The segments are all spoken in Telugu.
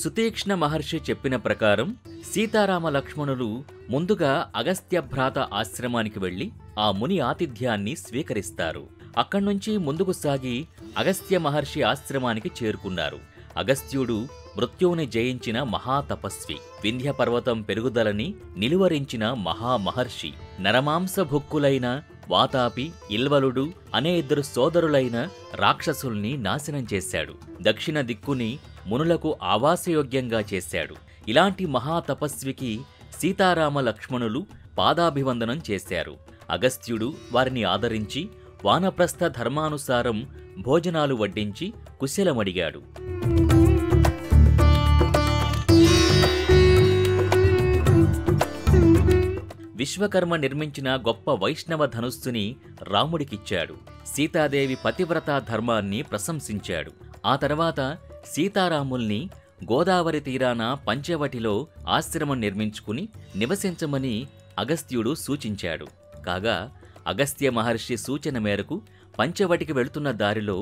సుతీక్ష్ణ మహర్షి చెప్పిన ప్రకారం సీతారామ లక్ష్మణులు ముందుగా అగస్త్యభ్రాత ఆశ్రమానికి వెళ్లి ఆ ముని ఆతిథ్యాన్ని స్వీకరిస్తారు. అక్కడ్నుంచి ముందుకు సాగి అగస్త్య మహర్షి ఆశ్రమానికి చేరుకున్నారు. అగస్త్యుడు మృత్యువుని జయించిన మహాతపస్వి, వింధ్య పర్వతం పెరుగుదలని నిలువరించిన మహామహర్షి, నరమాంసభుక్కులైన వాతాపి, ఇల్వలుడు అనే 2 సోదరులైన రాక్షసుల్ని నాశనం చేశాడు. దక్షిణ దిక్కుని మునులకు ఆవాసయోగ్యంగా చేశాడు. ఇలాంటి మహాతపస్వికి సీతారామ లక్ష్మణులు పాదాభివందనం చేశారు. అగస్త్యుడు వారిని ఆదరించి వానప్రస్థ ధర్మానుసారం భోజనాలు వడ్డించి కుశలమడిగాడు. విశ్వకర్మ నిర్మించిన గొప్ప వైష్ణవ ధనుస్సుని రాముడికిచ్చాడు. సీతాదేవి పతివ్రతా ధర్మాన్ని ప్రశంసించాడు. ఆ తర్వాత సీతారాముల్ని గోదావరి తీరాన పంచవటిలో ఆశ్రమం నిర్మించుకుని నివసించమని అగస్త్యుడు సూచించాడు. కాగా అగస్త్య మహర్షి సూచన మేరకు పంచవటికి వెళుతున్న దారిలో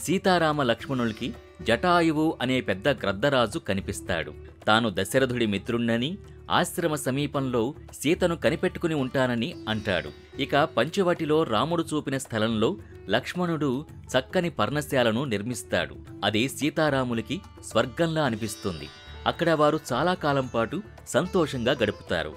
సీతారామ లక్ష్మణులకి జటాయువు అనే పెద్ద గ్రద్దరాజు కనిపిస్తాడు. తాను దశరథుడి మిత్రుణ్ణని, ఆశ్రమ సమీపంలో సీతను కనిపెట్టుకుని ఉంటానని అంటాడు. ఇక పంచవటిలో రాముడు చూపిన స్థలంలో లక్ష్మణుడు చక్కని పర్ణశాలను నిర్మిస్తాడు. అది సీతారాములకి స్వర్గంలా అనిపిస్తుంది. అక్కడ వారు చాలా కాలం పాటు సంతోషంగా గడుపుతారు.